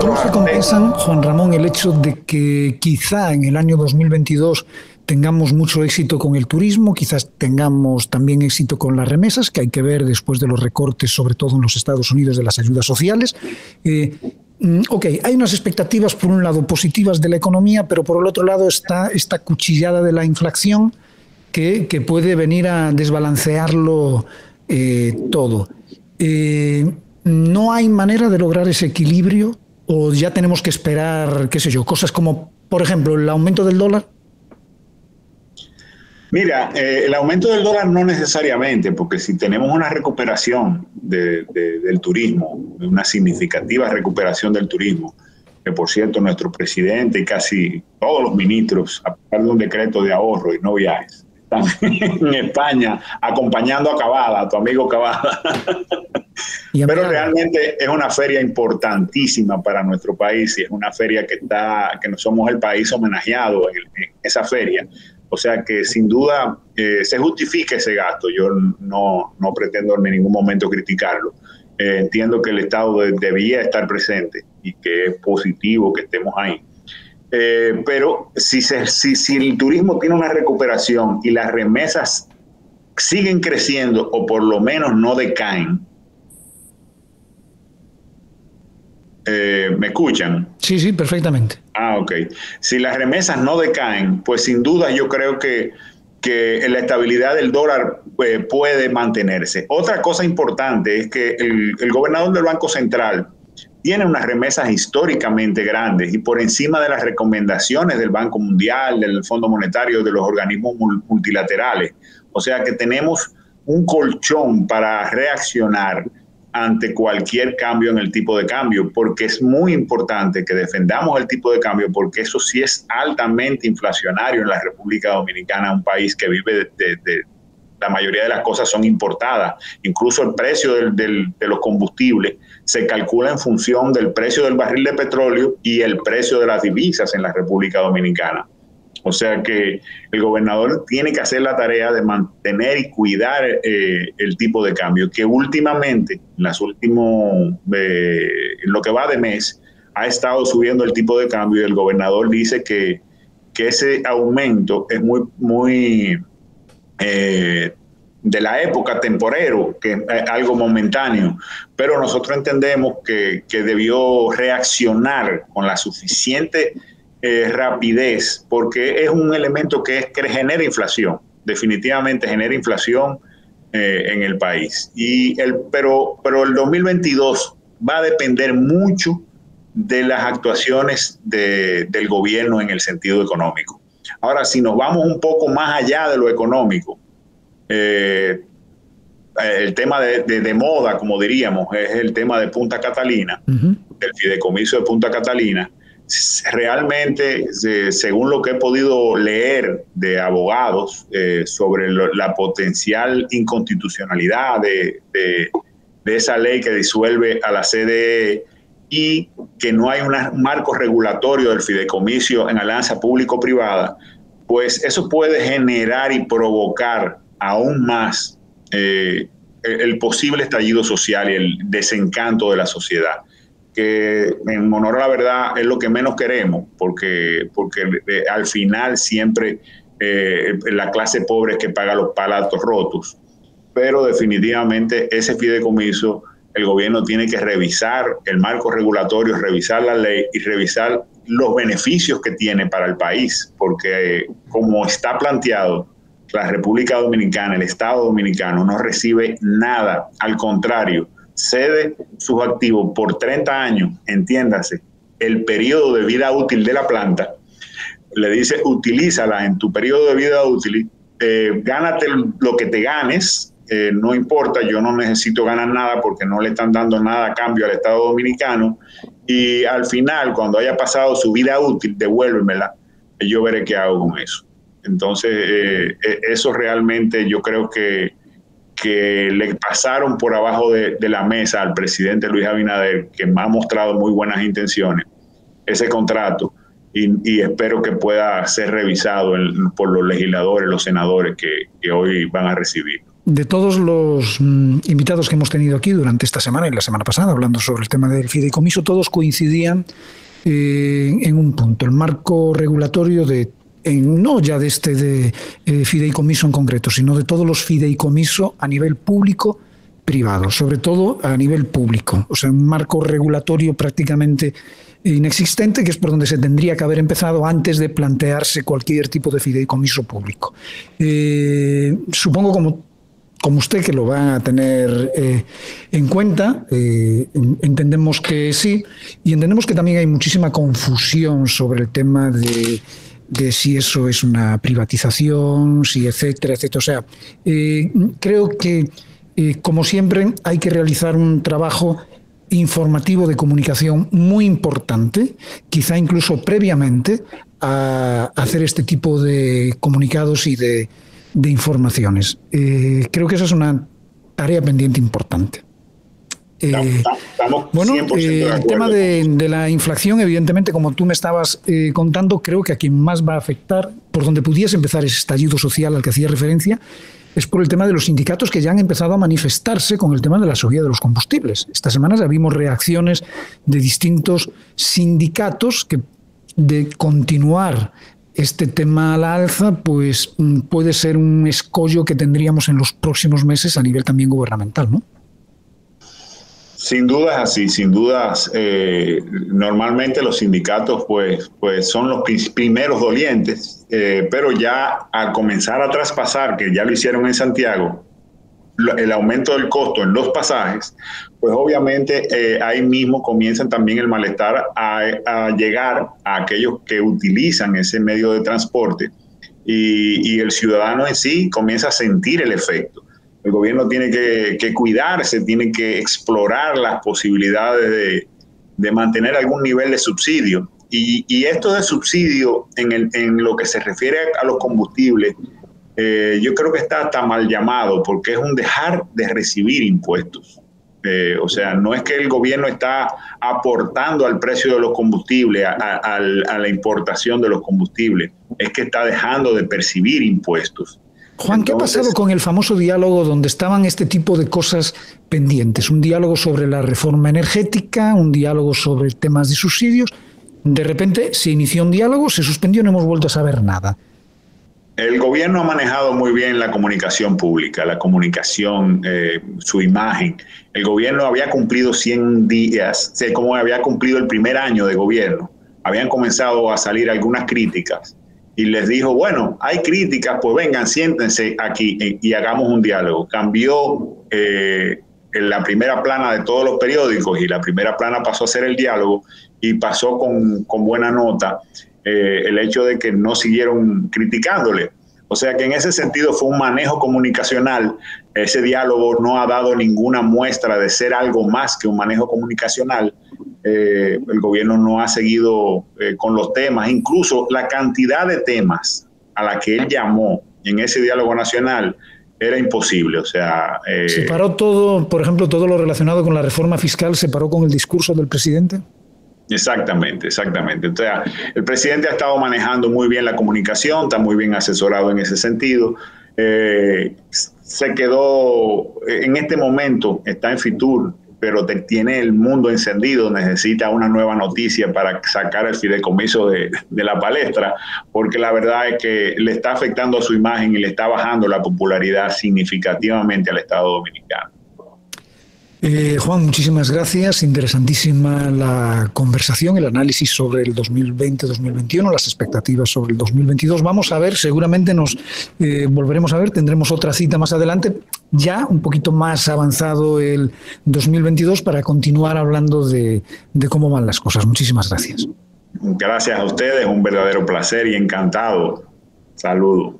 ¿Cómo se compensan, Juan Ramón, el hecho de que quizá en el año 2022 tengamos mucho éxito con el turismo, quizás tengamos también éxito con las remesas, que hay que ver después de los recortes, sobre todo en los Estados Unidos, de las ayudas sociales? Ok, hay unas expectativas, por un lado, positivas de la economía, pero por el otro lado está esta cuchillada de la inflación que puede venir a desbalancearlo todo. ¿No hay manera de lograr ese equilibrio o ya tenemos que esperar, qué sé yo, cosas como, por ejemplo, el aumento del dólar? Mira, el aumento del dólar no necesariamente, porque si tenemos una recuperación del turismo, una significativa recuperación del turismo, que por cierto nuestro presidente y casi todos los ministros, a pesar de un decreto de ahorro y no viajes, están en España acompañando a Cavada, a tu amigo Cavada. Pero realmente es una feria importantísima para nuestro país y es una feria que no somos el país homenajeado en esa feria. O sea que sin duda se justifica ese gasto. Yo no pretendo en ningún momento criticarlo. Entiendo que el Estado debía estar presente y que es positivo que estemos ahí. Pero si el turismo tiene una recuperación y las remesas siguen creciendo o por lo menos no decaen, ¿me escuchan? Sí, perfectamente. Ok. Si las remesas no decaen, pues sin duda yo creo que la estabilidad del dólar puede mantenerse. Otra cosa importante es que el gobernador del Banco Central tiene unas remesas históricamente grandes y por encima de las recomendaciones del Banco Mundial, del Fondo Monetario, de los organismos multilaterales. O sea que tenemos un colchón para reaccionar ante cualquier cambio en el tipo de cambio, porque es muy importante que defendamos el tipo de cambio, porque eso sí es altamente inflacionario en la República Dominicana, un país que vive de la mayoría de las cosas son importadas. Incluso el precio de los combustibles se calcula en función del precio del barril de petróleo y el precio de las divisas en la República Dominicana. O sea que el gobernador tiene que hacer la tarea de mantener y cuidar el tipo de cambio, que últimamente, en lo que va de mes, ha estado subiendo el tipo de cambio y el gobernador dice que ese aumento es muy de la época, temporero, que es algo momentáneo, pero nosotros entendemos que debió reaccionar con la suficiente rapidez, porque es un elemento que genera inflación, definitivamente genera inflación en el país. Pero el 2022 va a depender mucho de las actuaciones del gobierno en el sentido económico. Ahora, si nos vamos un poco más allá de lo económico, el tema de moda, como diríamos, es el tema de Punta Catalina, del fideicomiso de Punta Catalina. Realmente, según lo que he podido leer de abogados sobre la potencial inconstitucionalidad de esa ley que disuelve a la CDE y que no hay un marco regulatorio del fideicomiso en alianza público-privada, pues eso puede generar y provocar aún más el posible estallido social y el desencanto de la sociedad, que en honor a la verdad es lo que menos queremos, porque al final siempre la clase pobre es que paga los platos rotos. Pero definitivamente ese fideicomiso, el gobierno tiene que revisar el marco regulatorio, revisar la ley y revisar los beneficios que tiene para el país, porque como está planteado, la República Dominicana, el Estado Dominicano no recibe nada, al contrario, cede sus activos por 30 años, entiéndase, el periodo de vida útil de la planta, le dice, utilízala en tu periodo de vida útil, gánate lo que te ganes, no importa, yo no necesito ganar nada porque no le están dando nada a cambio al Estado Dominicano, y al final, cuando haya pasado su vida útil, devuélvemela, yo veré qué hago con eso. Entonces, eso realmente yo creo que le pasaron por abajo de la mesa al presidente Luis Abinader, que me ha mostrado muy buenas intenciones, ese contrato, y espero que pueda ser revisado por los legisladores, los senadores que hoy van a recibirlo. de todos los invitados que hemos tenido aquí durante esta semana y la semana pasada, hablando sobre el tema del fideicomiso, todos coincidían en un punto, el marco regulatorio no ya de este fideicomiso en concreto, sino de todos los fideicomisos a nivel público, privado, sobre todo a nivel público. O sea, un marco regulatorio prácticamente inexistente, que es por donde se tendría que haber empezado antes de plantearse cualquier tipo de fideicomiso público. Supongo, como usted, que lo va a tener en cuenta, entendemos que sí, y entendemos que también hay muchísima confusión sobre el tema de si eso es una privatización, si etcétera, etcétera. O sea, creo que, como siempre, hay que realizar un trabajo informativo de comunicación muy importante, quizá incluso previamente a hacer este tipo de comunicados y de informaciones. Creo que esa es una tarea pendiente importante. Bueno, el tema de la inflación, evidentemente, como tú me estabas contando, creo que a quien más va a afectar, por donde pudiese empezar ese estallido social al que hacía referencia, es por el tema de los sindicatos, que ya han empezado a manifestarse con el tema de la subida de los combustibles. Esta semana ya vimos reacciones de distintos sindicatos que, de continuar este tema a la alza, pues puede ser un escollo que tendríamos en los próximos meses a nivel también gubernamental, ¿no? Sin dudas así, sin dudas. Normalmente los sindicatos pues son los primeros dolientes, pero ya al comenzar a traspasar, que ya lo hicieron en Santiago, el aumento del costo en los pasajes, pues obviamente ahí mismo comienzan también el malestar a llegar a aquellos que utilizan ese medio de transporte, y el ciudadano en sí comienza a sentir el efecto. El gobierno tiene que cuidarse, tiene que explorar las posibilidades de mantener algún nivel de subsidio. Y esto de subsidio en lo que se refiere a los combustibles, yo creo que está hasta mal llamado, porque es un dejar de recibir impuestos. O sea, no es que el gobierno está aportando al precio de los combustibles, a la importación de los combustibles, es que está dejando de percibir impuestos. Juan, ¿qué ha pasado con el famoso diálogo donde estaban este tipo de cosas pendientes? Un diálogo sobre la reforma energética, un diálogo sobre temas de subsidios. De repente se inició un diálogo, se suspendió y no hemos vuelto a saber nada. El gobierno ha manejado muy bien la comunicación pública, la comunicación, su imagen. El gobierno había cumplido 100 días, como había cumplido el primer año de gobierno. Habían comenzado a salir algunas críticas. Y les dijo, bueno, hay críticas, pues vengan, siéntense aquí y hagamos un diálogo. Cambió en la primera plana de todos los periódicos, y la primera plana pasó a ser el diálogo, y pasó con buena nota el hecho de que no siguieron criticándole. O sea que en ese sentido fue un manejo comunicacional. Ese diálogo no ha dado ninguna muestra de ser algo más que un manejo comunicacional. El gobierno no ha seguido con los temas, incluso la cantidad de temas a la que él llamó en ese diálogo nacional era imposible. O sea, ¿se paró todo, por ejemplo, todo lo relacionado con la reforma fiscal, se paró con el discurso del presidente? Exactamente, exactamente. O sea, el presidente ha estado manejando muy bien la comunicación, está muy bien asesorado en ese sentido. Se quedó, en este momento está en Fitur, pero tiene el mundo encendido, necesita una nueva noticia para sacar el fideicomiso de la palestra, porque la verdad es que le está afectando a su imagen y le está bajando la popularidad significativamente al Estado Dominicano. Juan, muchísimas gracias. Interesantísima la conversación, el análisis sobre el 2020-2021, las expectativas sobre el 2022. Vamos a ver, seguramente nos volveremos a ver, tendremos otra cita más adelante, ya un poquito más avanzado el 2022, para continuar hablando de cómo van las cosas. Muchísimas gracias. Gracias a ustedes, un verdadero placer y encantado. Saludos.